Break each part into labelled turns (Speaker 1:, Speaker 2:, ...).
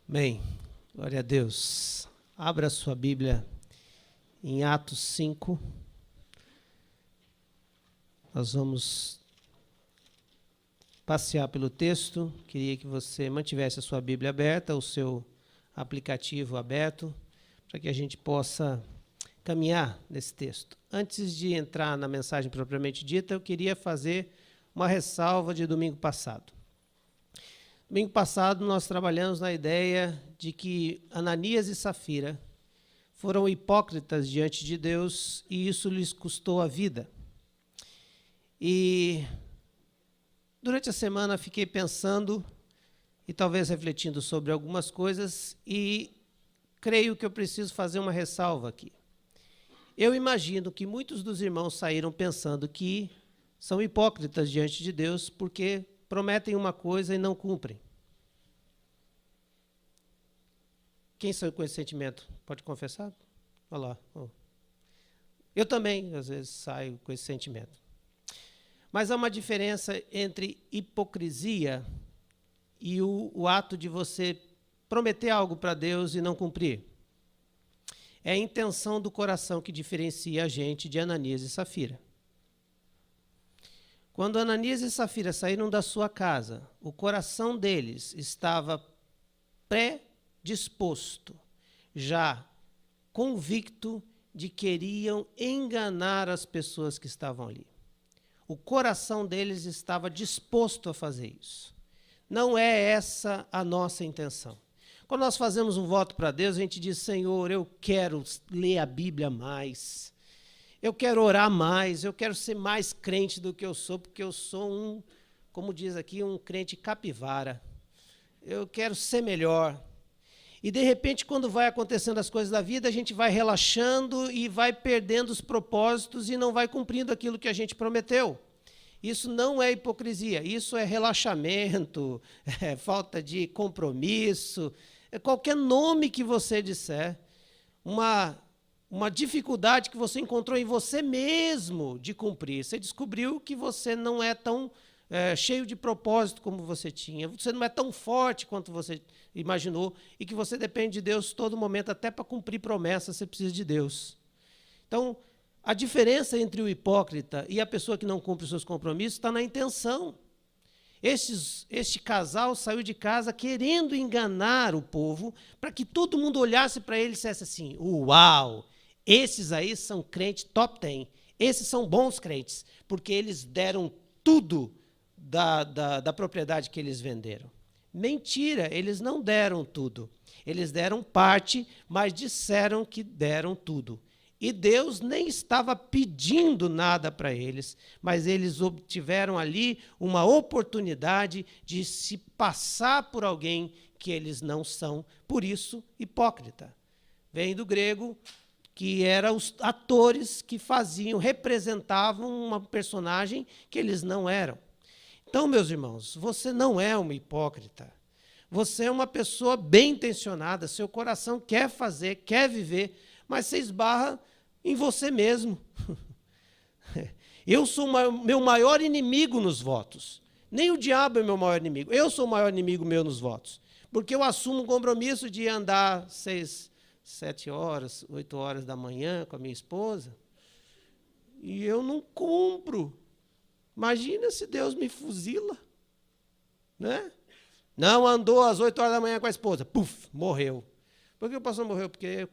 Speaker 1: Bem, glória a Deus. Abra sua Bíblia em Atos 5. Nós vamos passear pelo texto. Queria que você mantivesse a sua Bíblia aberta, o seu aplicativo aberto, para que a gente possa caminhar nesse texto. Antes de entrar na mensagem propriamente dita, eu queria fazer uma ressalva de domingo passado. Domingo passado, nós trabalhamos na ideia de que Ananias e Safira foram hipócritas diante de Deus e isso lhes custou a vida. E durante a semana fiquei pensando e talvez refletindo sobre algumas coisas e creio que eu preciso fazer uma ressalva aqui. Eu imagino que muitos dos irmãos saíram pensando que são hipócritas diante de Deus porque prometem uma coisa e não cumprem. Quem saiu com esse sentimento? Pode confessar? Olha lá. Oh. Eu também, às vezes, saio com esse sentimento. Mas há uma diferença entre hipocrisia e o ato de você prometer algo para Deus e não cumprir. É a intenção do coração que diferencia a gente de Ananias e Safira. Quando Ananias e Safira saíram da sua casa, o coração deles estava predisposto, já convicto de que queriam enganar as pessoas que estavam ali. O coração deles estava disposto a fazer isso. Não é essa a nossa intenção. Quando nós fazemos um voto para Deus, a gente diz: Senhor, eu quero ler a Bíblia mais. Eu quero orar mais, eu quero ser mais crente do que eu sou, porque eu sou como diz aqui, um crente capivara. Eu quero ser melhor. E, de repente, quando vai acontecendo as coisas da vida, a gente vai relaxando e vai perdendo os propósitos e não vai cumprindo aquilo que a gente prometeu. Isso não é hipocrisia, isso é relaxamento, é falta de compromisso, é qualquer nome que você disser, uma dificuldade que você encontrou em você mesmo de cumprir. Você descobriu que você não é tão cheio de propósito como você tinha, você não é tão forte quanto você imaginou e que você depende de Deus todo momento, até para cumprir promessas você precisa de Deus. Então, a diferença entre o hipócrita e a pessoa que não cumpre os seus compromissos está na intenção. Este casal saiu de casa querendo enganar o povo para que todo mundo olhasse para ele e dissesse assim: uau, esses aí são crentes top 10, esses são bons crentes, porque eles deram tudo da propriedade que eles venderam. Mentira, eles não deram tudo. Eles deram parte, mas disseram que deram tudo. E Deus nem estava pedindo nada para eles, mas eles obtiveram ali uma oportunidade de se passar por alguém que eles não são, por isso, hipócrita. Vem do grego, que eram os atores que representavam uma personagem que eles não eram. Então, meus irmãos, você não é uma hipócrita. Você é uma pessoa bem intencionada, seu coração quer fazer, quer viver, mas você esbarra em você mesmo. Eu sou meu maior inimigo nos votos. Nem o diabo é meu maior inimigo. Eu sou o maior inimigo meu nos votos. Porque eu assumo um compromisso de andar 6, 7 horas, 8 horas da manhã com a minha esposa e eu não cumpro. Imagina se Deus me fuzila, né? Não andou às 8 horas da manhã com a esposa, puf, morreu. Por que o pastor morreu? Porque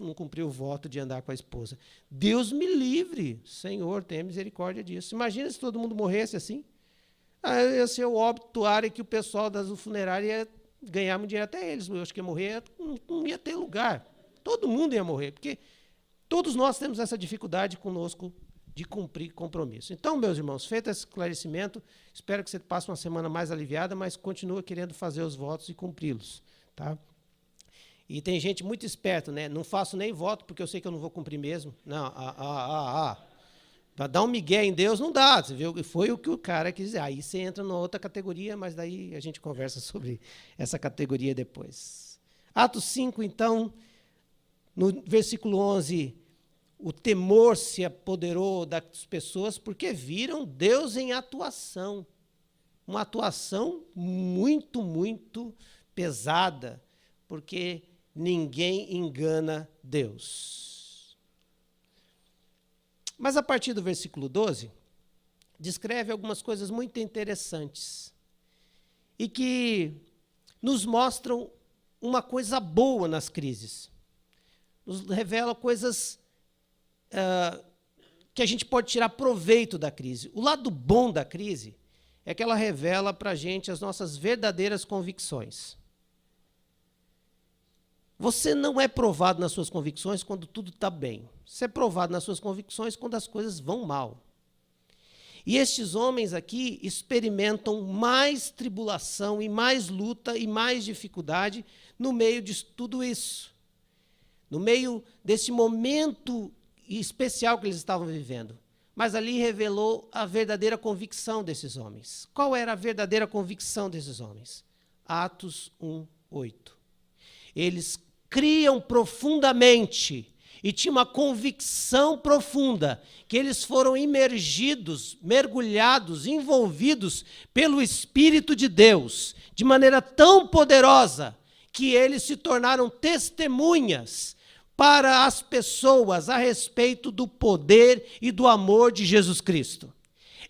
Speaker 1: não cumpriu o voto de andar com a esposa. Deus me livre, Senhor, tenha misericórdia disso. Imagina se todo mundo morresse assim. Ia ser o obituário que o pessoal das funerárias ia ganhar muito dinheiro, até eles. Eu acho que ia morrer, não ia ter lugar. Todo mundo ia morrer, porque todos nós temos essa dificuldade conosco de cumprir compromisso. Então, meus irmãos, feito esse esclarecimento, espero que você passe uma semana mais aliviada, mas continua querendo fazer os votos e cumpri-los. Tá? E tem gente muito esperta, né? Não faço nem voto, porque eu sei que eu não vou cumprir mesmo. Não, para dar um migué em Deus, não dá. Você viu? Foi o que o cara quis dizer. Aí você entra numa outra categoria, mas daí a gente conversa sobre essa categoria depois. Atos 5, então, no versículo 11, o temor se apoderou das pessoas porque viram Deus em atuação. Uma atuação muito, muito pesada. porque ninguém engana Deus. Mas a partir do versículo 12, descreve algumas coisas muito interessantes e que nos mostram uma coisa boa nas crises. Nos revela coisas que a gente pode tirar proveito da crise. O lado bom da crise é que ela revela para a gente as nossas verdadeiras convicções. Você não é provado nas suas convicções quando tudo está bem. Você é provado nas suas convicções quando as coisas vão mal. E estes homens aqui experimentam mais tribulação e mais luta e mais dificuldade no meio de tudo isso. No meio desse momento especial que eles estavam vivendo. Mas ali revelou a verdadeira convicção desses homens. Qual era a verdadeira convicção desses homens? Atos 1:8. Eles criam profundamente e tinham uma convicção profunda que eles foram imergidos, mergulhados, envolvidos pelo Espírito de Deus, de maneira tão poderosa que eles se tornaram testemunhas para as pessoas a respeito do poder e do amor de Jesus Cristo.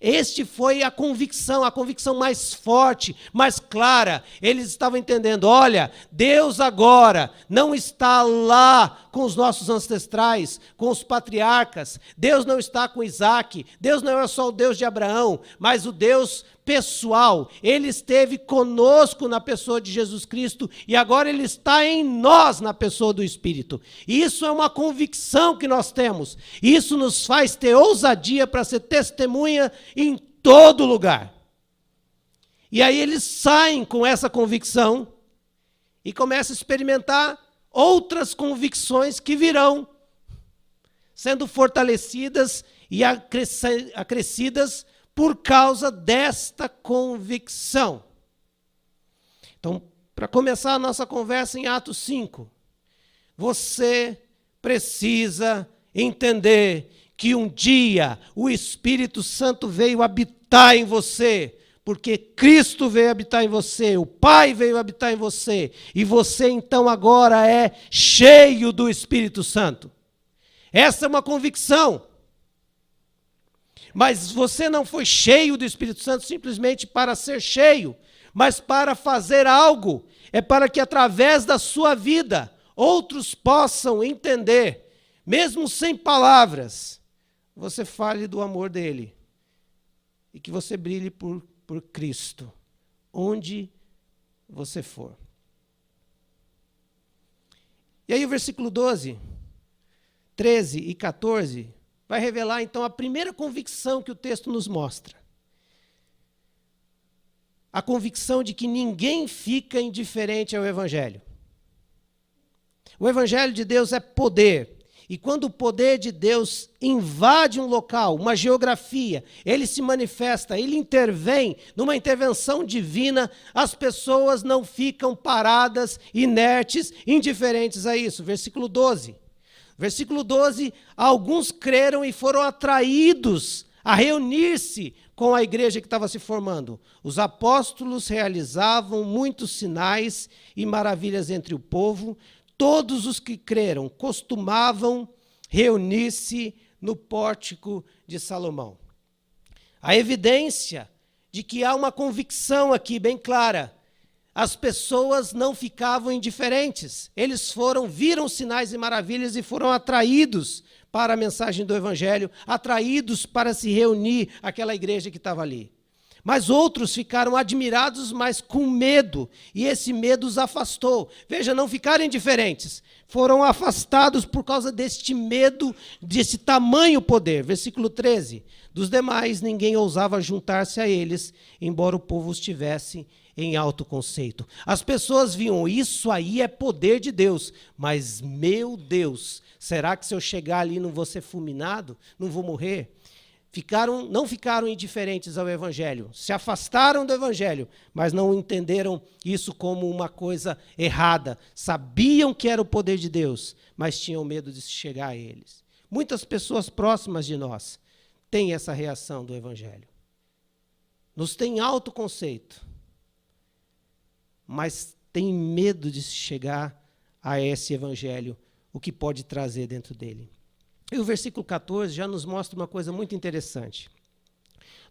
Speaker 1: Este foi a convicção mais forte, mais clara. Eles estavam entendendo, olha, Deus agora não está lá com os nossos ancestrais, com os patriarcas. Deus não está com Isaac. Deus não é só o Deus de Abraão, mas o Deus pessoal. Ele esteve conosco na pessoa de Jesus Cristo e agora ele está em nós na pessoa do Espírito. Isso é uma convicção que nós temos. Isso nos faz ter ousadia para ser testemunha em todo lugar. E aí eles saem com essa convicção e começam a experimentar outras convicções que virão, sendo fortalecidas e acrescidas por causa desta convicção. Então, para começar a nossa conversa em Atos 5, você precisa entender que um dia o Espírito Santo veio habitar em você, porque Cristo veio habitar em você, o Pai veio habitar em você, e você então agora é cheio do Espírito Santo. Essa é uma convicção. Mas você não foi cheio do Espírito Santo simplesmente para ser cheio, mas para fazer algo. É para que através da sua vida outros possam entender, mesmo sem palavras, você fale do amor dele e que você brilhe por Cristo, onde você for. E aí o versículo 12, 13 e 14... vai revelar, então, a primeira convicção que o texto nos mostra. A convicção de que ninguém fica indiferente ao Evangelho. O Evangelho de Deus é poder. E quando o poder de Deus invade um local, uma geografia, ele se manifesta, ele intervém numa intervenção divina, as pessoas não ficam paradas, inertes, indiferentes a isso. Versículo 12. Versículo 12, alguns creram e foram atraídos a reunir-se com a igreja que estava se formando. Os apóstolos realizavam muitos sinais e maravilhas entre o povo. Todos os que creram costumavam reunir-se no pórtico de Salomão. A evidência de que há uma convicção aqui bem clara. As pessoas não ficavam indiferentes. Eles viram sinais e maravilhas e foram atraídos para a mensagem do Evangelho, atraídos para se reunir àquela igreja que estava ali. Mas outros ficaram admirados, mas com medo, e esse medo os afastou. Veja, não ficaram indiferentes, foram afastados por causa deste medo, desse tamanho poder. Versículo 13, dos demais ninguém ousava juntar-se a eles, embora o povo estivesse em alto conceito. As pessoas viam, isso aí é poder de Deus, mas meu Deus, será que se eu chegar ali não vou ser fulminado? Não vou morrer? Não ficaram indiferentes ao Evangelho, se afastaram do Evangelho, mas não entenderam isso como uma coisa errada. Sabiam que era o poder de Deus, mas tinham medo de chegar a eles. Muitas pessoas próximas de nós têm essa reação do Evangelho. Nos têm alto conceito, mas tem medo de se chegar a esse evangelho, o que pode trazer dentro dele. E o versículo 14 já nos mostra uma coisa muito interessante.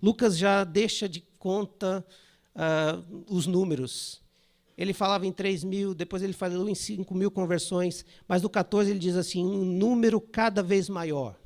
Speaker 1: Lucas já deixa de conta os números. Ele falava em 3.000, depois ele falou em 5.000 conversões, mas no 14 ele diz assim, um número cada vez maior.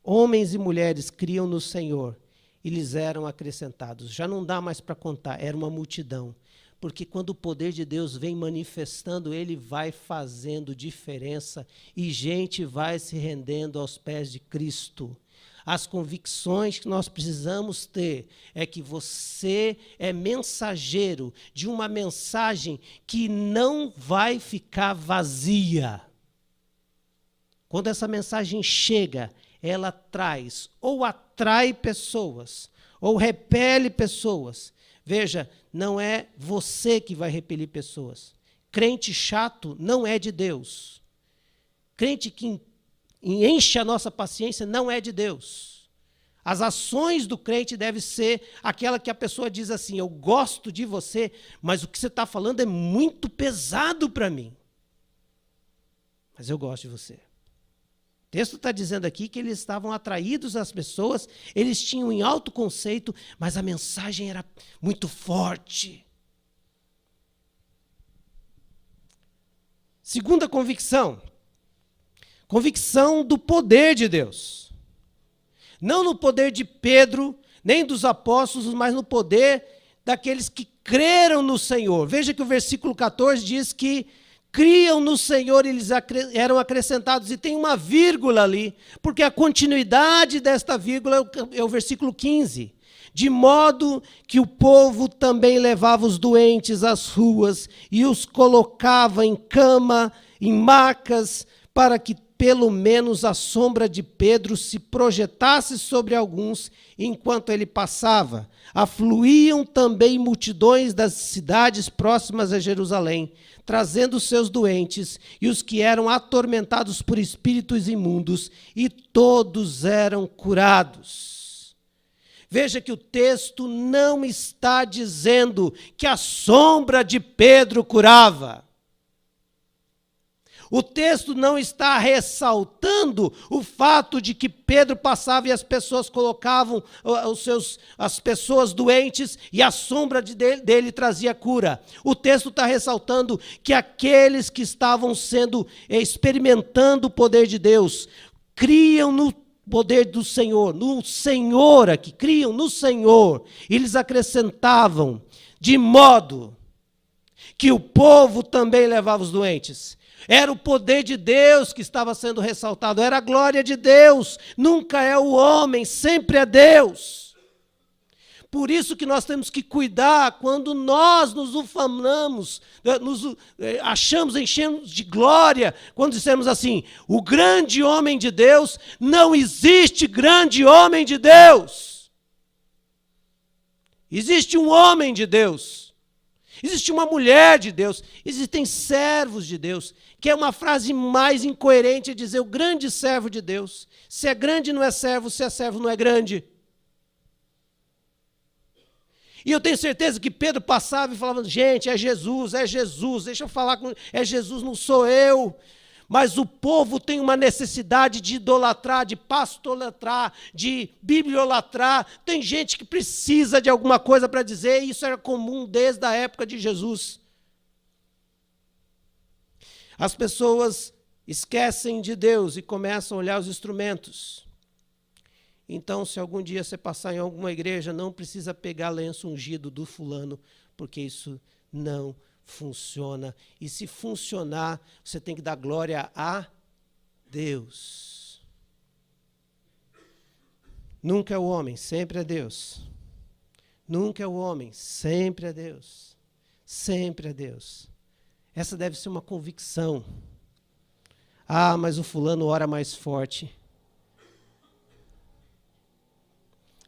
Speaker 1: Homens e mulheres criam no Senhor e lhes eram acrescentados. Já não dá mais para contar, era uma multidão. Porque quando o poder de Deus vem manifestando, ele vai fazendo diferença e gente vai se rendendo aos pés de Cristo. As convicções que nós precisamos ter é que você é mensageiro de uma mensagem que não vai ficar vazia. Quando essa mensagem chega, ela traz ou atrai pessoas, ou repele pessoas. Veja, não é você que vai repelir pessoas. Crente chato não é de Deus. Crente que enche a nossa paciência não é de Deus. As ações do crente devem ser aquela que a pessoa diz assim, eu gosto de você, mas o que você está falando é muito pesado para mim. Mas eu gosto de você. O texto está dizendo aqui que eles estavam atraídos às pessoas, eles tinham em alto conceito, mas a mensagem era muito forte. Segunda convicção. Convicção do poder de Deus. Não no poder de Pedro, nem dos apóstolos, mas no poder daqueles que creram no Senhor. Veja que o versículo 14 diz que criam no Senhor, eles eram acrescentados, e tem uma vírgula ali, porque a continuidade desta vírgula é o versículo 15. De modo que o povo também levava os doentes às ruas e os colocava em cama, em macas, para que pelo menos a sombra de Pedro se projetasse sobre alguns enquanto ele passava. Afluíam também multidões das cidades próximas a Jerusalém, trazendo os seus doentes e os que eram atormentados por espíritos imundos, e todos eram curados. Veja que o texto não está dizendo que a sombra de Pedro curava. O texto não está ressaltando o fato de que Pedro passava e as pessoas colocavam as pessoas doentes e a sombra dele trazia cura. O texto está ressaltando que aqueles que estavam experimentando o poder de Deus, criam no poder do Senhor, no Senhor aqui, criam no Senhor. Eles acrescentavam, de modo que o povo também levava os doentes. Era o poder de Deus que estava sendo ressaltado, era a glória de Deus, nunca é o homem, sempre é Deus. Por isso que nós temos que cuidar quando nós nos ufanamos, nos achamos, enchemos de glória, quando dissemos assim, o grande homem de Deus, não existe grande homem de Deus. Existe um homem de Deus. Existe uma mulher de Deus, existem servos de Deus, que é uma frase mais incoerente, é dizer o grande servo de Deus. Se é grande não é servo, se é servo não é grande. E eu tenho certeza que Pedro passava e falava, gente, é Jesus, deixa eu falar, é Jesus, não sou eu. Mas o povo tem uma necessidade de idolatrar, de pastolatrar, de bibliolatrar. Tem gente que precisa de alguma coisa para dizer, e isso era comum desde a época de Jesus. As pessoas esquecem de Deus e começam a olhar os instrumentos. Então, se algum dia você passar em alguma igreja, não precisa pegar lenço ungido do fulano, porque isso não funciona. E se funcionar, você tem que dar glória a Deus. Nunca é o homem, sempre é Deus. Nunca é o homem, sempre é Deus. Sempre é Deus. Essa deve ser uma convicção. Ah, mas o fulano ora mais forte.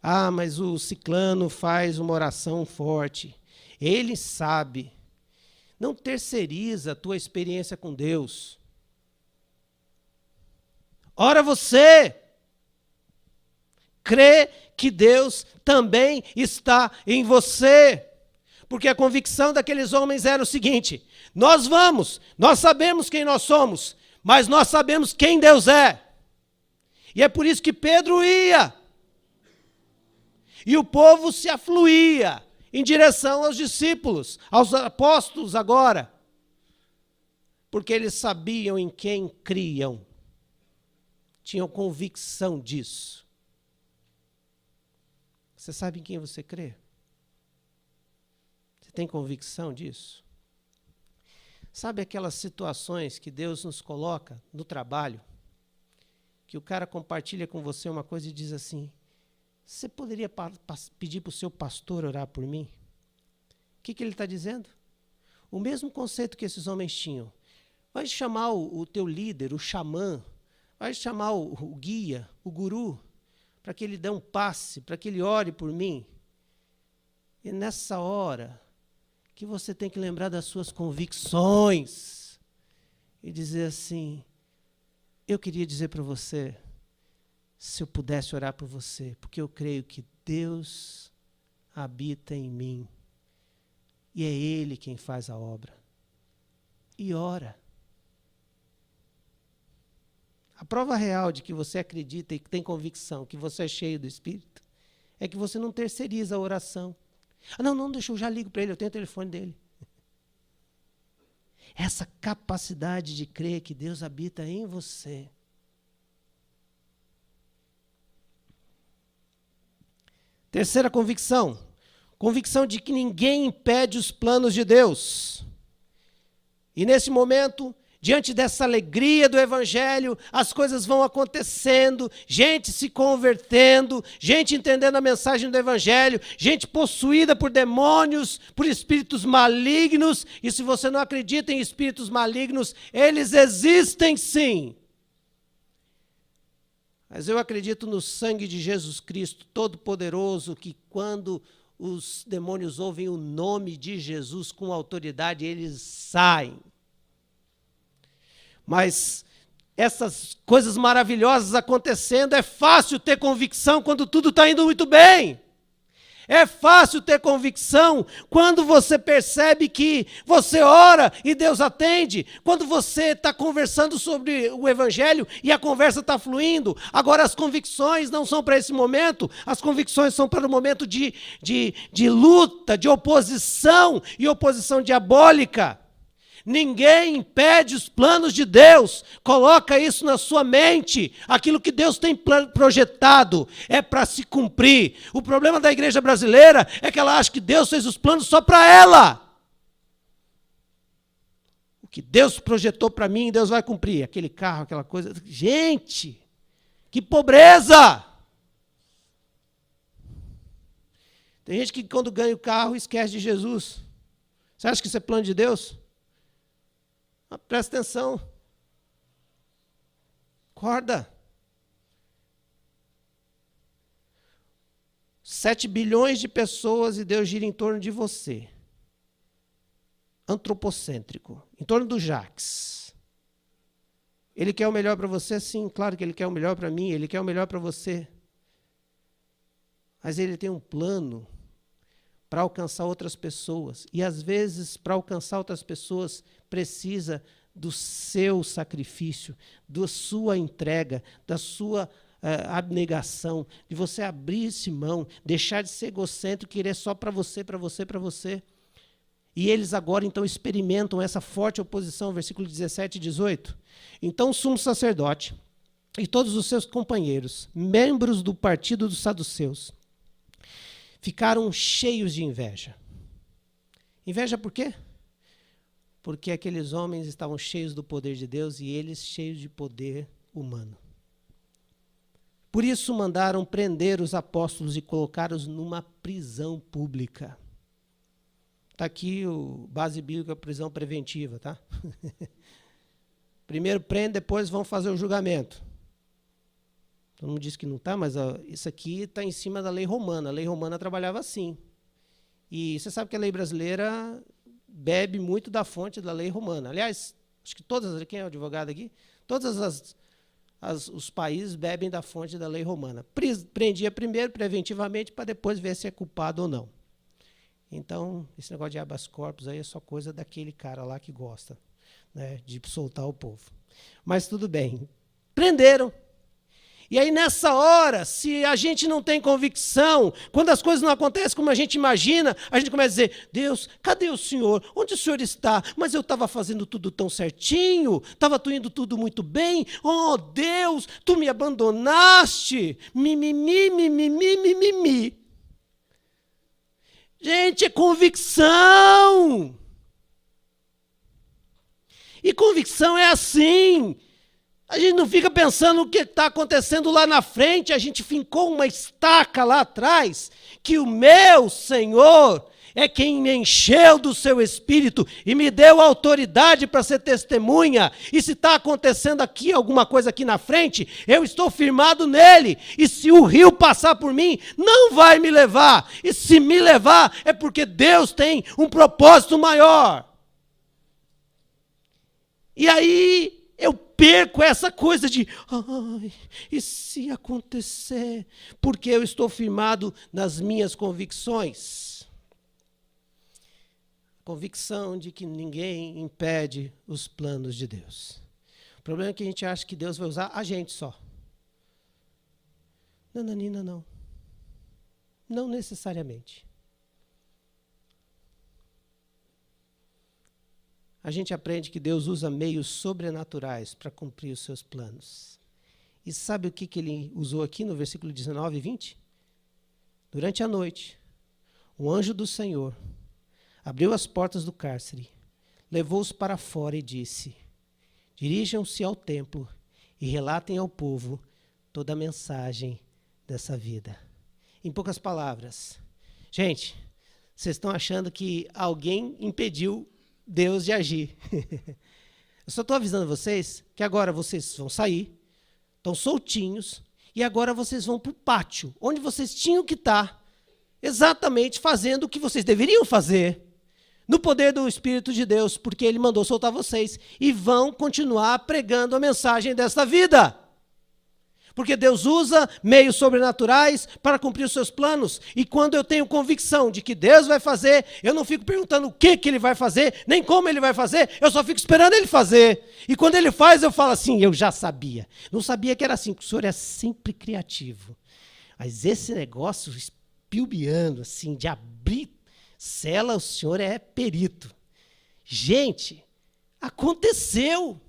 Speaker 1: Ah, mas o ciclano faz uma oração forte. Ele sabe. Não terceiriza a tua experiência com Deus. Ora você. Crê que Deus também está em você. Porque a convicção daqueles homens era o seguinte: nós vamos, nós sabemos quem nós somos, mas nós sabemos quem Deus é. E é por isso que Pedro ia. E o povo se afluía em direção aos discípulos, aos apóstolos agora. Porque eles sabiam em quem criam. Tinham convicção disso. Você sabe em quem você crê? Você tem convicção disso? Sabe aquelas situações que Deus nos coloca no trabalho, que o cara compartilha com você uma coisa e diz assim: você poderia pedir para o seu pastor orar por mim? O que ele está dizendo? O mesmo conceito que esses homens tinham. Vai chamar o teu líder, o xamã, vai chamar o guia, o guru, para que ele dê um passe, para que ele ore por mim. E nessa hora que você tem que lembrar das suas convicções e dizer assim: eu queria dizer para você, se eu pudesse orar por você, porque eu creio que Deus habita em mim e é Ele quem faz a obra. E ora. A prova real de que você acredita e que tem convicção que você é cheio do Espírito é que você não terceiriza a oração. Ah, não, deixa eu já ligo para ele, eu tenho o telefone dele. Essa capacidade de crer que Deus habita em você. Terceira convicção. Convicção de que ninguém impede os planos de Deus. E nesse momento, diante dessa alegria do Evangelho, as coisas vão acontecendo, gente se convertendo, gente entendendo a mensagem do Evangelho, gente possuída por demônios, por espíritos malignos. E se você não acredita em espíritos malignos, eles existem sim. Mas eu acredito no sangue de Jesus Cristo, Todo-Poderoso, que quando os demônios ouvem o nome de Jesus com autoridade, eles saem. Mas essas coisas maravilhosas acontecendo, é fácil ter convicção quando tudo está indo muito bem. É fácil ter convicção quando você percebe que você ora e Deus atende. Quando você está conversando sobre o Evangelho e a conversa está fluindo. Agora as convicções não são para esse momento. As convicções são para o momento de luta, de oposição e oposição diabólica. Ninguém impede os planos de Deus. Coloca isso na sua mente. Aquilo que Deus tem projetado é para se cumprir. O problema da igreja brasileira é que ela acha que Deus fez os planos só para ela. O que Deus projetou para mim, Deus vai cumprir. Aquele carro, aquela coisa. Gente, que pobreza! Tem gente que quando ganha o carro esquece de Jesus. Você acha que isso é plano de Deus? Presta atenção. Acorda. 7 bilhões de pessoas e Deus gira em torno de você. Antropocêntrico. Em torno do Jacques. Ele quer o melhor para você? Sim, claro que Ele quer o melhor para mim. Ele quer o melhor para você. Mas Ele tem um plano para alcançar outras pessoas. E às vezes, para alcançar outras pessoas, precisa do seu sacrifício, da sua entrega, da sua abnegação, de você abrir-se mão, deixar de ser egocêntrico, querer só para você, para você, para você. E eles agora, então, experimentam essa forte oposição, versículo 17 e 18. Então, o sumo sacerdote e todos os seus companheiros, membros do partido dos saduceus, ficaram cheios de inveja. Inveja por quê? Porque aqueles homens estavam cheios do poder de Deus e eles cheios de poder humano. Por isso mandaram prender os apóstolos e colocá-los numa prisão pública. Está aqui o base bíblica, prisão preventiva, tá? Primeiro prende, depois vão fazer o julgamento. Todo mundo diz que não está, mas isso aqui está em cima da lei romana. A lei romana trabalhava assim. E você sabe que a lei brasileira bebe muito da fonte da lei romana. Aliás, acho que quem é o advogado aqui? Todos os países bebem da fonte da lei romana. Prendia primeiro, preventivamente, para depois ver se é culpado ou não. Então, esse negócio de habeas corpus aí é só coisa daquele cara lá que gosta, né, de soltar o povo. Mas tudo bem. Prenderam. E aí, nessa hora, se a gente não tem convicção, quando as coisas não acontecem como a gente imagina, a gente começa a dizer, Deus, cadê o Senhor? Onde o Senhor está? Mas eu estava fazendo tudo tão certinho, estava indo tudo muito bem. Oh, Deus, tu me abandonaste. Mimimi, mimimi, mimimi. Gente, é convicção. E convicção é assim. A gente não fica pensando o que está acontecendo lá na frente, a gente fincou uma estaca lá atrás, que o meu Senhor é quem me encheu do seu Espírito e me deu autoridade para ser testemunha. E se está acontecendo aqui alguma coisa aqui na frente, eu estou firmado nele. E se o rio passar por mim, não vai me levar. E se me levar, é porque Deus tem um propósito maior. E aí eu perco essa coisa de, ai, e se acontecer? Porque eu estou firmado nas minhas convicções. Convicção de que ninguém impede os planos de Deus. O problema é que a gente acha que Deus vai usar a gente só. Nananina, não. Não necessariamente. A gente aprende que Deus usa meios sobrenaturais para cumprir os seus planos. E sabe o que ele usou aqui no versículo 19 e 20? Durante a noite, o anjo do Senhor abriu as portas do cárcere, levou-os para fora e disse, dirijam-se ao templo e relatem ao povo toda a mensagem dessa vida. Em poucas palavras, gente, vocês estão achando que alguém impediu Deus de agir. Eu só estou avisando vocês que agora vocês vão sair, estão soltinhos, e agora vocês vão para o pátio, onde vocês tinham que estar, exatamente fazendo o que vocês deveriam fazer, no poder do Espírito de Deus, porque Ele mandou soltar vocês, e vão continuar pregando a mensagem desta vida. Porque Deus usa meios sobrenaturais para cumprir os seus planos. E quando eu tenho convicção de que Deus vai fazer, eu não fico perguntando o que Ele vai fazer, nem como Ele vai fazer, eu só fico esperando Ele fazer. E quando Ele faz, eu falo assim, eu já sabia. Não sabia que era assim, porque o Senhor é sempre criativo. Mas esse negócio espilbiando, assim, de abrir cela, o Senhor é perito. Gente, aconteceu.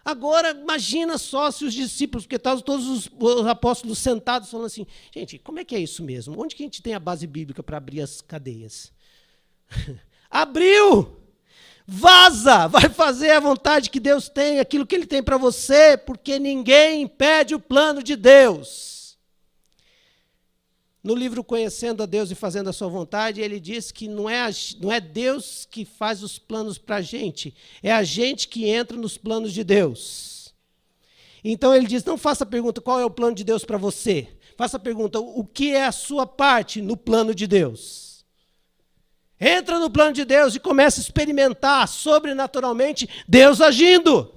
Speaker 1: Agora, imagina só se os discípulos, porque estavam todos os apóstolos sentados falando assim, gente, como é que é isso mesmo? Onde que a gente tem a base bíblica para abrir as cadeias? Abriu! Vaza! Vai fazer a vontade que Deus tem, aquilo que Ele tem para você, porque ninguém impede o plano de Deus. No livro Conhecendo a Deus e Fazendo a Sua Vontade, ele diz que não é Deus que faz os planos para a gente, é a gente que entra nos planos de Deus. Então ele diz, não faça a pergunta qual é o plano de Deus para você, faça a pergunta o que é a sua parte no plano de Deus. Entra no plano de Deus e começa a experimentar sobrenaturalmente Deus agindo.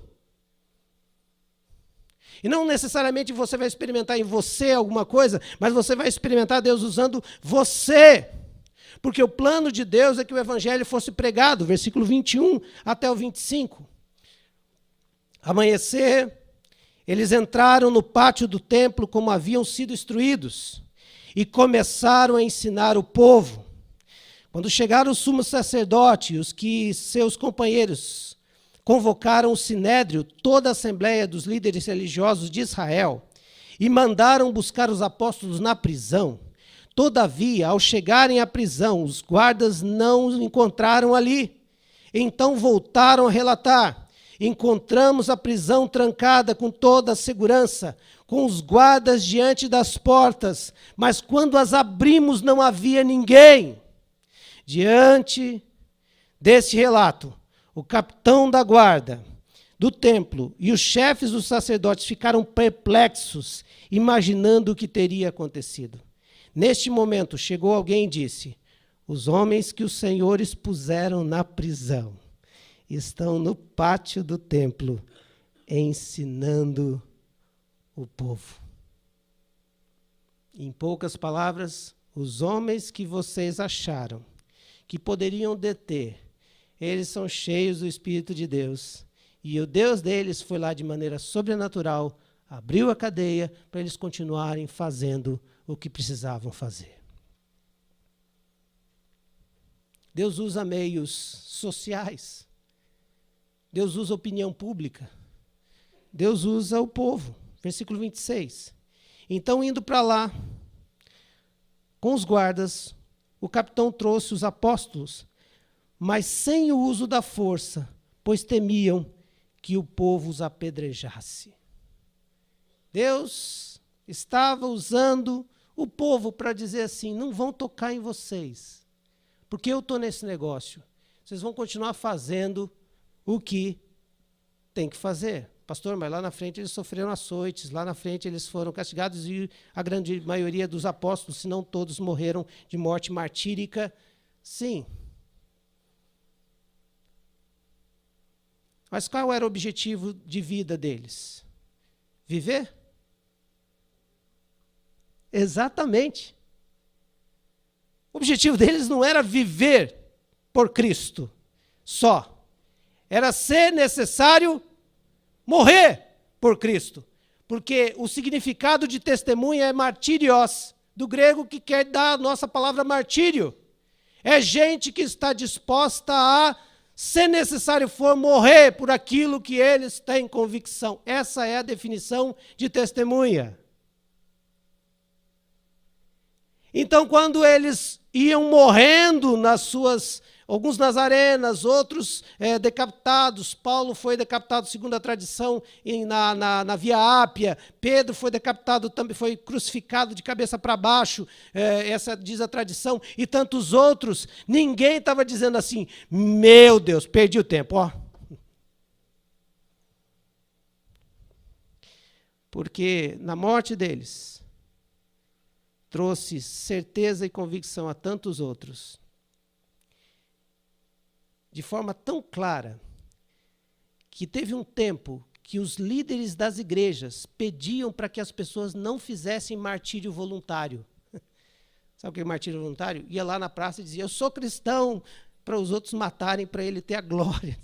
Speaker 1: E não necessariamente você vai experimentar em você alguma coisa, mas você vai experimentar Deus usando você. Porque o plano de Deus é que o evangelho fosse pregado, versículo 21 até o 25. Amanhecer, eles entraram no pátio do templo como haviam sido instruídos e começaram a ensinar o povo. Quando chegaram o sumo sacerdote e os que seus companheiros convocaram o sinédrio, toda a assembleia dos líderes religiosos de Israel, e mandaram buscar os apóstolos na prisão. Todavia, ao chegarem à prisão, os guardas não os encontraram ali. Então voltaram a relatar, encontramos a prisão trancada com toda a segurança, com os guardas diante das portas, mas quando as abrimos não havia ninguém. Diante deste relato, o capitão da guarda do templo e os chefes dos sacerdotes ficaram perplexos, imaginando o que teria acontecido. Neste momento, chegou alguém e disse, os homens que os senhores puseram na prisão estão no pátio do templo, ensinando o povo. Em poucas palavras, os homens que vocês acharam que poderiam deter, eles são cheios do Espírito de Deus. E o Deus deles foi lá de maneira sobrenatural, abriu a cadeia para eles continuarem fazendo o que precisavam fazer. Deus usa meios sociais. Deus usa opinião pública. Deus usa o povo. Versículo 26. Então, indo para lá, com os guardas, o capitão trouxe os apóstolos, mas sem o uso da força, pois temiam que o povo os apedrejasse. Deus estava usando o povo para dizer assim, não vão tocar em vocês, porque eu estou nesse negócio. Vocês vão continuar fazendo o que tem que fazer. Pastor, mas lá na frente eles sofreram açoites, lá na frente eles foram castigados e a grande maioria dos apóstolos, se não todos, morreram de morte martírica. Sim. Mas qual era o objetivo de vida deles? Viver? Exatamente. O objetivo deles não era viver por Cristo só. Era ser necessário morrer por Cristo. Porque o significado de testemunha é martírios, do grego que quer dar a nossa palavra martírio. É gente que está disposta a, se necessário for, morrer por aquilo que eles têm convicção. Essa é a definição de testemunha. Então, quando eles iam morrendo nas suas, alguns nas arenas, outros decapitados, Paulo foi decapitado segundo a tradição na Via Ápia, Pedro foi decapitado, também foi crucificado de cabeça para baixo, essa diz a tradição, e tantos outros, ninguém estava dizendo assim, meu Deus, perdi o tempo, ó. Porque na morte deles, trouxe certeza e convicção a tantos outros, de forma tão clara, que teve um tempo que os líderes das igrejas pediam para que as pessoas não fizessem martírio voluntário. Sabe o que é martírio voluntário? Ia lá na praça e dizia, eu sou cristão, para os outros matarem, para ele ter a glória.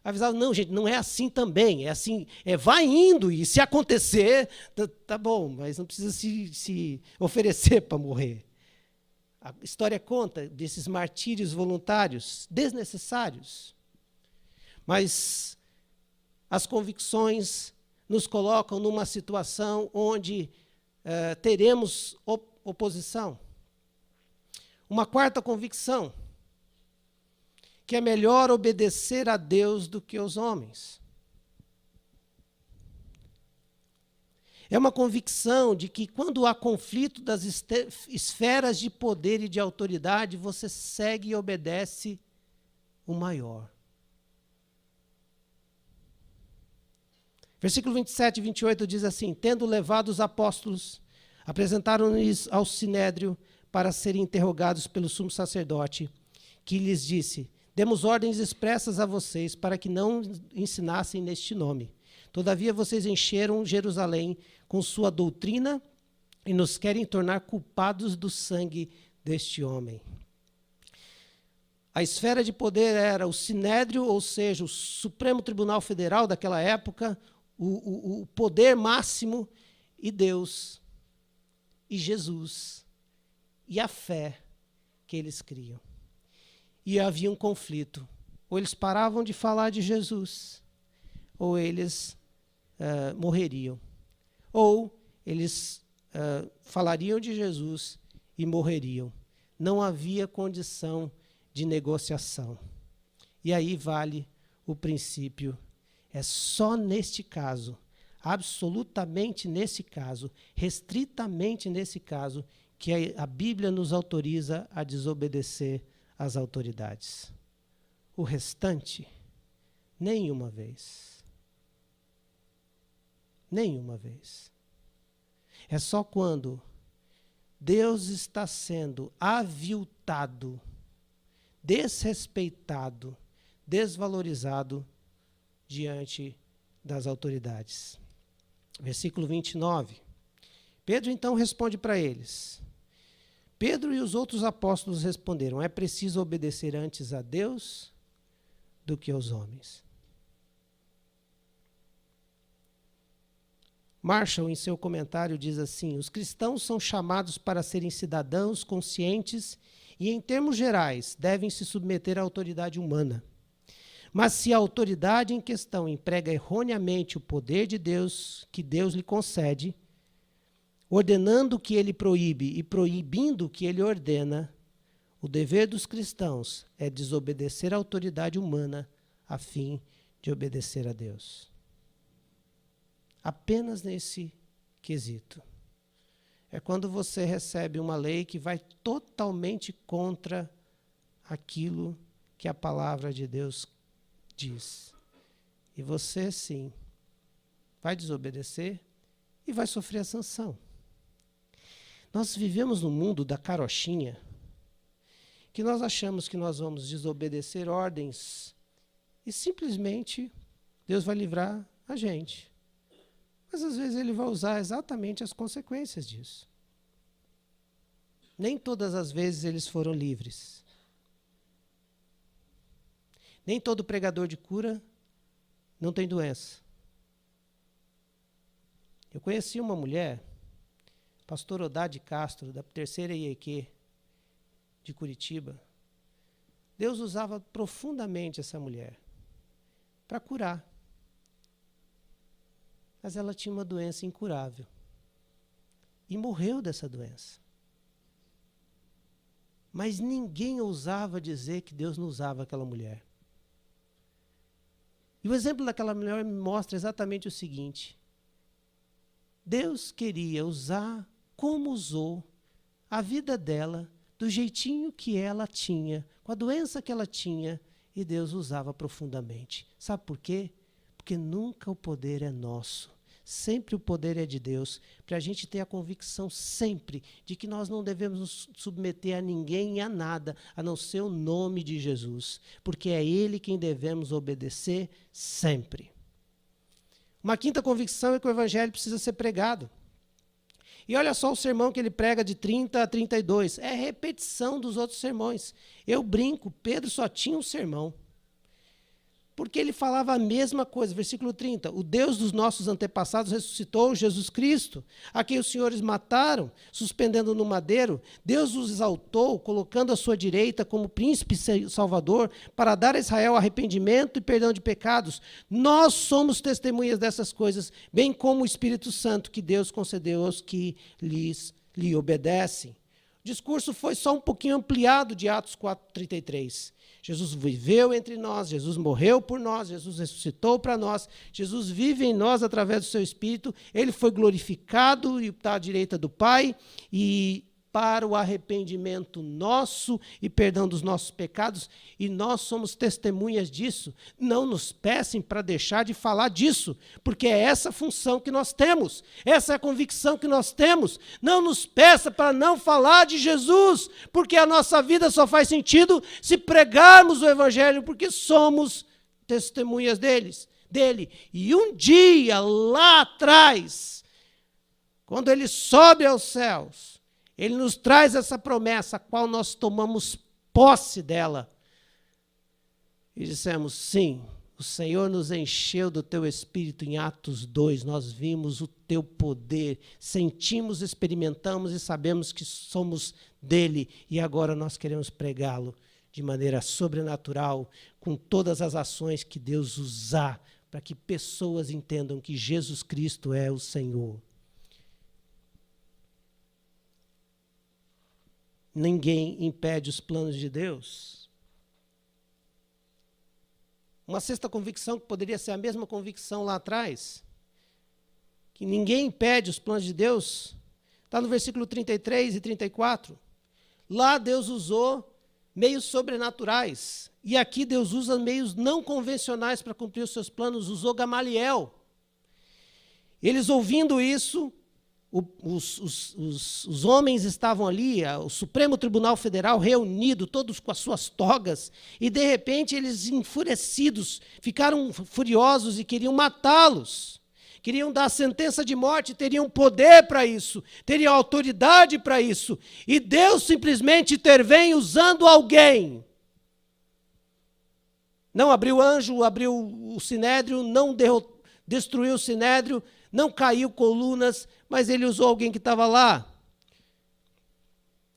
Speaker 1: Avisava, não, gente, não é assim também, é assim, vai indo, e se acontecer, tá bom, mas não precisa se oferecer para morrer. A história conta desses martírios voluntários, desnecessários. Mas as convicções nos colocam numa situação onde teremos oposição. Uma quarta convicção, que é melhor obedecer a Deus do que aos homens. É uma convicção de que quando há conflito das esferas de poder e de autoridade, você segue e obedece o maior. Versículo 27 e 28 diz assim, tendo levado os apóstolos, apresentaram-lhes ao sinédrio para serem interrogados pelo sumo sacerdote, que lhes disse, demos ordens expressas a vocês para que não ensinassem neste nome. Todavia vocês encheram Jerusalém com sua doutrina e nos querem tornar culpados do sangue deste homem. A esfera de poder era o Sinédrio, ou seja, o Supremo Tribunal Federal daquela época, o poder máximo, e Deus, e Jesus, e a fé que eles criam. E havia um conflito. Ou eles paravam de falar de Jesus, ou eles morreriam. Ou eles falariam de Jesus e morreriam. Não havia condição de negociação. E aí vale o princípio. É só neste caso, absolutamente nesse caso, restritamente nesse caso, que a Bíblia nos autoriza a desobedecer às autoridades. O restante, nenhuma vez. Nenhuma vez. É só quando Deus está sendo aviltado, desrespeitado, desvalorizado diante das autoridades. Versículo 29. Pedro então responde para eles, Pedro e os outros apóstolos responderam: é preciso obedecer antes a Deus do que aos homens. Marshall, em seu comentário, diz assim: os cristãos são chamados para serem cidadãos conscientes e, em termos gerais, devem se submeter à autoridade humana. Mas se a autoridade em questão emprega erroneamente o poder de Deus, que Deus lhe concede, ordenando o que ele proíbe e proibindo o que ele ordena, o dever dos cristãos é desobedecer à autoridade humana a fim de obedecer a Deus. Apenas nesse quesito. É quando você recebe uma lei que vai totalmente contra aquilo que a palavra de Deus diz. E você, sim, vai desobedecer e vai sofrer a sanção. Nós vivemos num mundo da carochinha, que nós achamos que nós vamos desobedecer ordens e simplesmente Deus vai livrar a gente. Mas às vezes ele vai usar exatamente as consequências disso. Nem todas as vezes eles foram livres. Nem todo pregador de cura não tem doença. Eu conheci uma mulher, pastor Odade Castro, da terceira IEQ de Curitiba. Deus usava profundamente essa mulher para curar. Mas ela tinha uma doença incurável. E morreu dessa doença. Mas ninguém ousava dizer que Deus não usava aquela mulher. E o exemplo daquela mulher me mostra exatamente o seguinte: Deus queria usar como usou a vida dela, do jeitinho que ela tinha, com a doença que ela tinha, e Deus usava profundamente. Sabe por quê? Porque nunca o poder é nosso. Sempre o poder é de Deus, para a gente ter a convicção sempre de que nós não devemos nos submeter a ninguém e a nada, a não ser o nome de Jesus, porque é Ele quem devemos obedecer sempre. Uma quinta convicção é que o Evangelho precisa ser pregado. E olha só o sermão que ele prega de 30 a 32, é repetição dos outros sermões. Eu brinco, Pedro só tinha um sermão. Porque ele falava a mesma coisa. Versículo 30. O Deus dos nossos antepassados ressuscitou Jesus Cristo, a quem os senhores mataram, suspendendo no madeiro. Deus os exaltou, colocando à sua direita como príncipe salvador, para dar a Israel arrependimento e perdão de pecados. Nós somos testemunhas dessas coisas, bem como o Espírito Santo que Deus concedeu aos que lhe obedecem. O discurso foi só um pouquinho ampliado de Atos 4:33. Jesus viveu entre nós, Jesus morreu por nós, Jesus ressuscitou para nós, Jesus vive em nós através do seu Espírito, ele foi glorificado e está à direita do Pai, e para o arrependimento nosso e perdão dos nossos pecados, e nós somos testemunhas disso. Não nos peçam para deixar de falar disso, porque é essa a função que nós temos, essa é a convicção que nós temos. Não nos peça para não falar de Jesus, porque a nossa vida só faz sentido se pregarmos o Evangelho, porque somos testemunhas dele. E um dia, lá atrás, quando ele sobe aos céus, ele nos traz essa promessa, a qual nós tomamos posse dela. E dissemos, sim, o Senhor nos encheu do teu Espírito em Atos 2. Nós vimos o teu poder, sentimos, experimentamos e sabemos que somos dele. E agora nós queremos pregá-lo de maneira sobrenatural, com todas as ações que Deus usar, para que pessoas entendam que Jesus Cristo é o Senhor. Ninguém impede os planos de Deus. Uma sexta convicção, que poderia ser a mesma convicção lá atrás, que ninguém impede os planos de Deus, está no versículo 33 e 34. Lá Deus usou meios sobrenaturais, e aqui Deus usa meios não convencionais para cumprir os seus planos, usou Gamaliel. Eles ouvindo isso, os homens estavam ali, o Supremo Tribunal Federal reunido, todos com as suas togas, e de repente eles, enfurecidos, ficaram furiosos e queriam matá-los. queriam dar sentença de morte, teriam poder para isso, teriam autoridade para isso. E Deus simplesmente intervém usando alguém. Não abriu anjo, abriu o sinédrio, não destruiu o sinédrio, não caiu colunas, mas ele usou alguém que estava lá.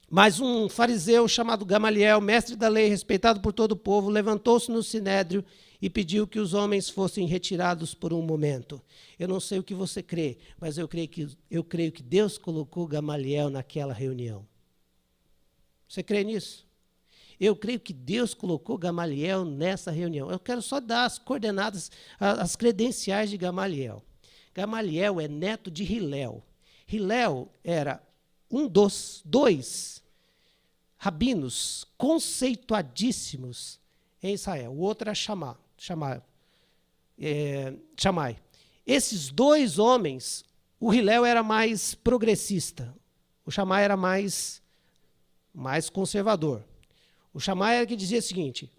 Speaker 1: Mas um fariseu chamado Gamaliel, mestre da lei, respeitado por todo o povo, levantou-se no sinédrio e pediu que os homens fossem retirados por um momento. Eu não sei o que você crê, mas eu creio que Deus colocou Gamaliel naquela reunião. Você crê nisso? Eu creio que Deus colocou Gamaliel nessa reunião. Eu quero só dar as coordenadas, as credenciais de Gamaliel. Gamaliel é neto de Hilel. Hilel era um dos dois rabinos conceituadíssimos em Israel. O outro era Shammai. Esses dois homens, o Hilel era mais progressista, o Shammai era mais conservador. O Shammai era que dizia o seguinte,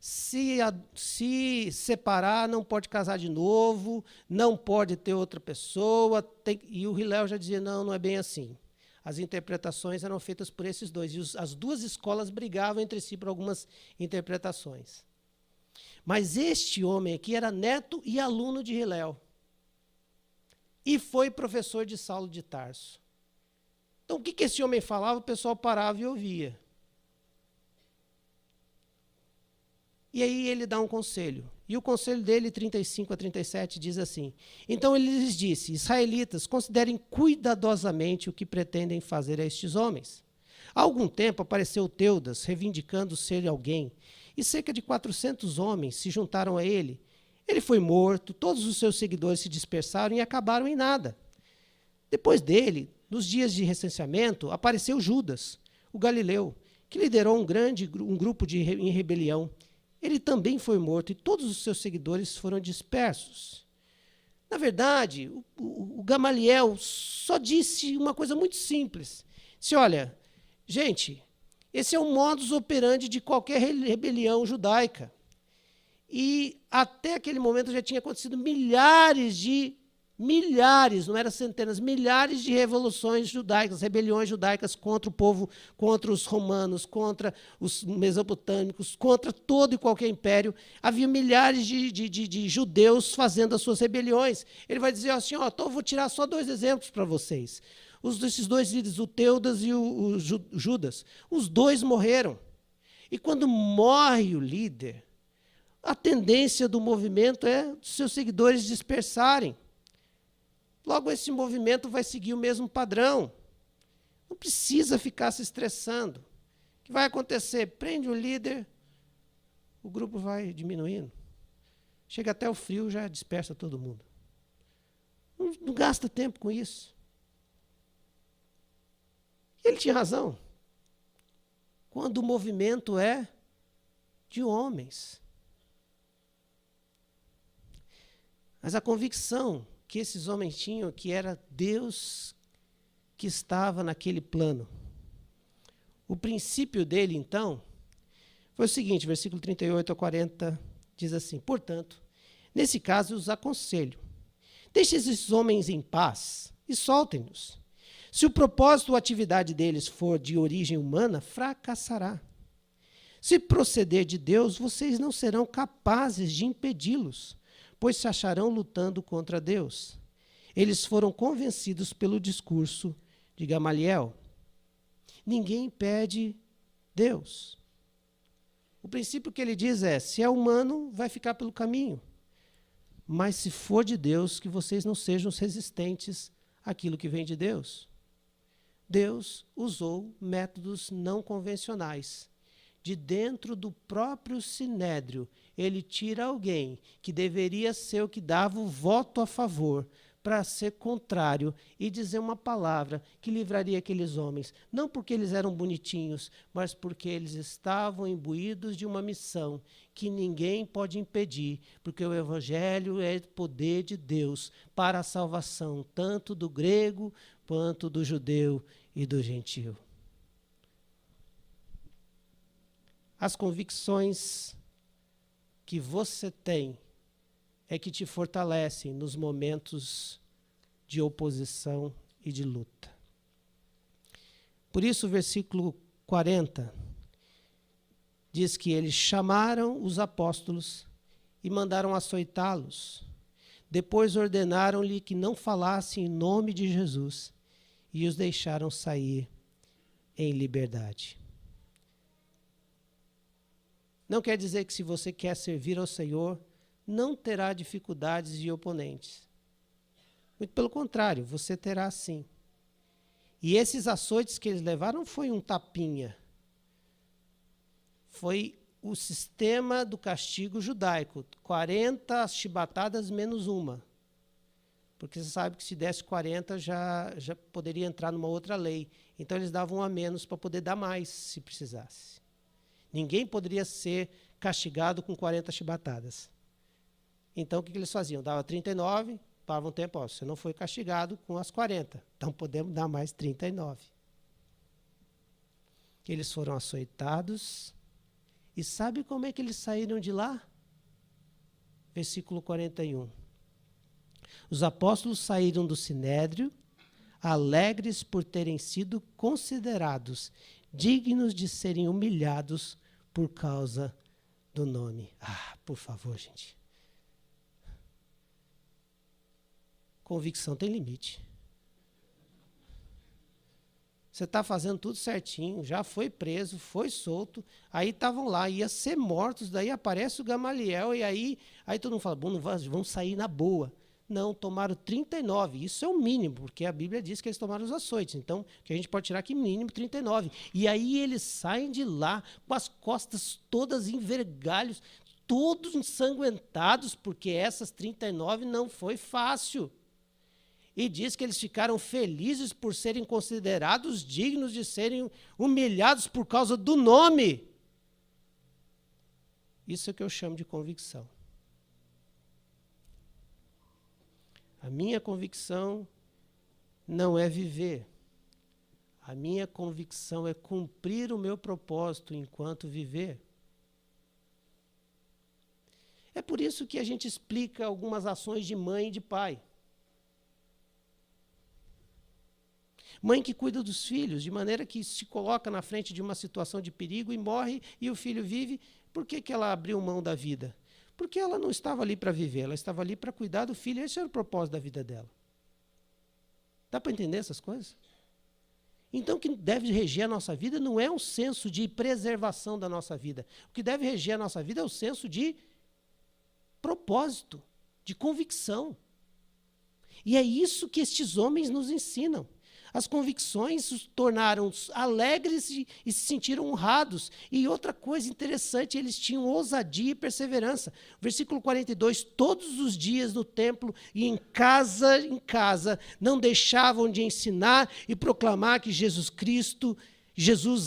Speaker 1: se separar, não pode casar de novo, não pode ter outra pessoa. E o Hilel já dizia, não é bem assim. As interpretações eram feitas por esses dois. E as duas escolas brigavam entre si por algumas interpretações. Mas este homem aqui era neto e aluno de Hilel. E foi professor de Saulo de Tarso. Então, o que esse homem falava, o pessoal parava e ouvia. E aí ele dá um conselho. E o conselho dele, 35 a 37, diz assim: Então ele lhes disse, israelitas, considerem cuidadosamente o que pretendem fazer a estes homens. Há algum tempo apareceu Teudas, reivindicando ser alguém, e cerca de 400 homens se juntaram a ele. Ele foi morto, todos os seus seguidores se dispersaram e acabaram em nada. Depois dele, nos dias de recenseamento, apareceu Judas, o galileu, que liderou um grupo em rebelião. Ele também foi morto e todos os seus seguidores foram dispersos. Na verdade, o Gamaliel só disse uma coisa muito simples. Disse, olha, gente, esse é o modus operandi de qualquer rebelião judaica. E até aquele momento já tinha acontecido milhares, não eram centenas, milhares de revoluções judaicas, rebeliões judaicas contra o povo, contra os romanos, contra os mesopotâmicos, contra todo e qualquer império. Havia milhares de judeus fazendo as suas rebeliões. Ele vai dizer assim, então eu vou tirar só 2 exemplos para vocês. Esses 2 líderes, o Teudas e o Judas, os 2 morreram. E quando morre o líder, a tendência do movimento é seus seguidores dispersarem. Logo, esse movimento vai seguir o mesmo padrão. Não precisa ficar se estressando. O que vai acontecer? Prende o líder, o grupo vai diminuindo. Chega até o frio, já dispersa todo mundo. Não gasta tempo com isso. E ele tinha razão. Quando o movimento é de homens. Mas a convicção que esses homens tinham, que era Deus que estava naquele plano. O princípio dele, então, foi o seguinte, versículo 38 a 40, diz assim, portanto, nesse caso os aconselho, deixe esses homens em paz e soltem-nos. Se o propósito ou atividade deles for de origem humana, fracassará. Se proceder de Deus, vocês não serão capazes de impedi-los, pois se acharão lutando contra Deus. Eles foram convencidos pelo discurso de Gamaliel. Ninguém impede Deus. O princípio que ele diz é, se é humano, vai ficar pelo caminho. Mas se for de Deus, que vocês não sejam resistentes àquilo que vem de Deus. Deus usou métodos não convencionais. De dentro do próprio sinédrio, ele tira alguém que deveria ser o que dava o voto a favor, para ser contrário e dizer uma palavra que livraria aqueles homens, não porque eles eram bonitinhos, mas porque eles estavam imbuídos de uma missão que ninguém pode impedir, porque o Evangelho é poder de Deus para a salvação, tanto do grego quanto do judeu e do gentio. As convicções que você tem é que te fortalecem nos momentos de oposição e de luta. Por isso, o versículo 40 diz que eles chamaram os apóstolos e mandaram açoitá-los. Depois ordenaram-lhe que não falassem em nome de Jesus e os deixaram sair em liberdade. Não quer dizer que se você quer servir ao Senhor, não terá dificuldades e oponentes. Muito pelo contrário, você terá sim. E esses açoites que eles levaram não foi um tapinha. Foi o sistema do castigo judaico. 40 chibatadas menos uma. Porque você sabe que se desse 40 já poderia entrar numa outra lei. Então eles davam a menos para poder dar mais, se precisasse. Ninguém poderia ser castigado com 40 chibatadas. Então o que eles faziam? Dava 39, paravam um tempo. Ó, você não foi castigado com as 40. Então podemos dar mais 39. Eles foram açoitados. E sabe como é que eles saíram de lá? Versículo 41. Os apóstolos saíram do sinédrio, alegres por terem sido considerados dignos de serem humilhados por causa do nome. Ah, por favor, gente. Convicção tem limite. Você está fazendo tudo certinho, já foi preso, foi solto, aí estavam lá, ia ser mortos, daí aparece o Gamaliel, e aí todo mundo fala, bom, vão sair na boa. Não, tomaram 39, isso é o mínimo, porque a Bíblia diz que eles tomaram os açoites, então, que a gente pode tirar aqui mínimo 39. E aí eles saem de lá com as costas todas em vergalhos, todos ensanguentados, porque essas 39 não foi fácil. E diz que eles ficaram felizes por serem considerados dignos de serem humilhados por causa do nome. Isso é o que eu chamo de convicção. A minha convicção não é viver. A minha convicção é cumprir o meu propósito enquanto viver. É por isso que a gente explica algumas ações de mãe e de pai. Mãe que cuida dos filhos, de maneira que se coloca na frente de uma situação de perigo e morre, e o filho vive. Por que ela abriu mão da vida? Porque ela não estava ali para viver, ela estava ali para cuidar do filho. Esse era o propósito da vida dela. Dá para entender essas coisas? Então, o que deve reger a nossa vida não é um senso de preservação da nossa vida. O que deve reger a nossa vida é o senso de propósito, de convicção. E é isso que estes homens nos ensinam. As convicções os tornaram alegres e se sentiram honrados. E outra coisa interessante, eles tinham ousadia e perseverança. Versículo 42, todos os dias no templo e em casa, não deixavam de ensinar e proclamar que Jesus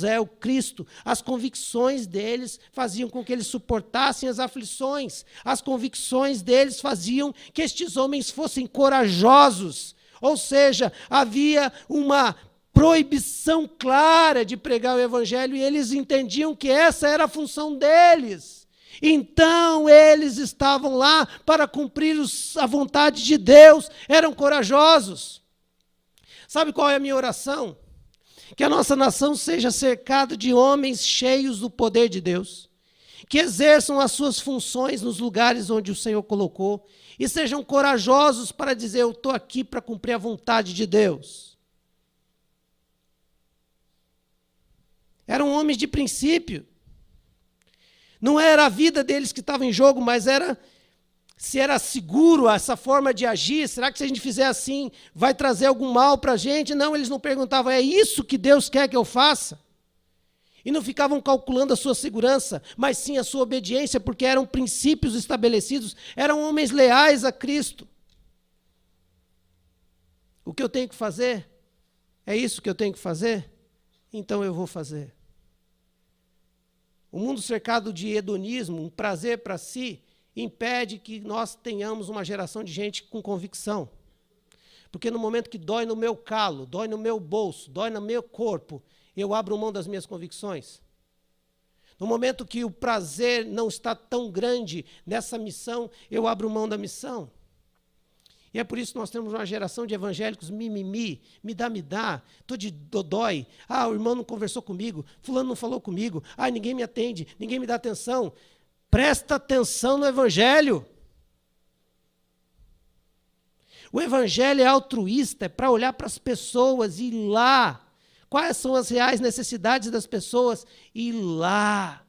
Speaker 1: é o Cristo. As convicções deles faziam com que eles suportassem as aflições. As convicções deles faziam que estes homens fossem corajosos. Ou seja, havia uma proibição clara de pregar o evangelho e eles entendiam que essa era a função deles. Então, eles estavam lá para cumprir a vontade de Deus, eram corajosos. Sabe qual é a minha oração? Que a nossa nação seja cercada de homens cheios do poder de Deus, que exerçam as suas funções nos lugares onde o Senhor colocou, e sejam corajosos para dizer, eu estou aqui para cumprir a vontade de Deus. Eram homens de princípio. Não era a vida deles que estava em jogo, mas se era seguro essa forma de agir. Será que se a gente fizer assim, vai trazer algum mal para a gente? Não, eles não perguntavam, é isso que Deus quer que eu faça? E não ficavam calculando a sua segurança, mas sim a sua obediência, porque eram princípios estabelecidos, eram homens leais a Cristo. O que eu tenho que fazer? É isso que eu tenho que fazer? Então eu vou fazer. O mundo cercado de hedonismo, um prazer para si, impede que nós tenhamos uma geração de gente com convicção. Porque no momento que dói no meu calo, dói no meu bolso, dói no meu corpo, eu abro mão das minhas convicções. No momento que o prazer não está tão grande nessa missão, eu abro mão da missão. E é por isso que nós temos uma geração de evangélicos mimimi, me dá, estou de dodói. Ah, o irmão não conversou comigo, fulano não falou comigo, ah, ninguém me atende, ninguém me dá atenção. Presta atenção no evangelho. O evangelho é altruísta, é para olhar para as pessoas e ir lá. Quais são as reais necessidades das pessoas? Ir lá.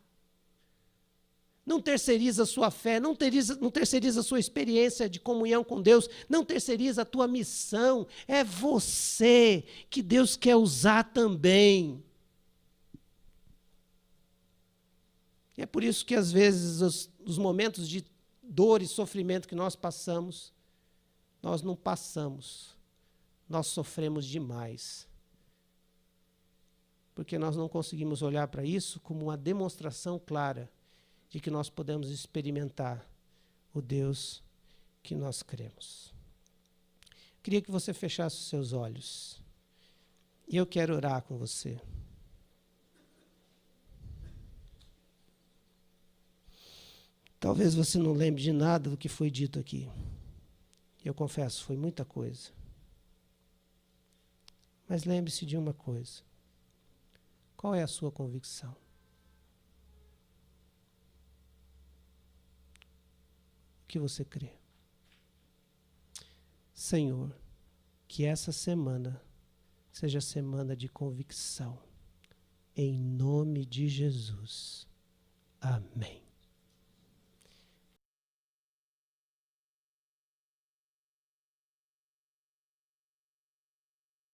Speaker 1: Não terceiriza a sua fé, não terceiriza a sua experiência de comunhão com Deus, não terceiriza a tua missão. É você que Deus quer usar também. E é por isso que, às vezes, os momentos de dor e sofrimento que nós passamos, nós não passamos, nós sofremos demais. Porque nós não conseguimos olhar para isso como uma demonstração clara de que nós podemos experimentar o Deus que nós cremos. Queria que você fechasse os seus olhos. E eu quero orar com você. Talvez você não lembre de nada do que foi dito aqui. Eu confesso, foi muita coisa. Mas lembre-se de uma coisa. Qual é a sua convicção? O que você crê? Senhor, que essa semana seja semana de convicção. Em nome de Jesus. Amém.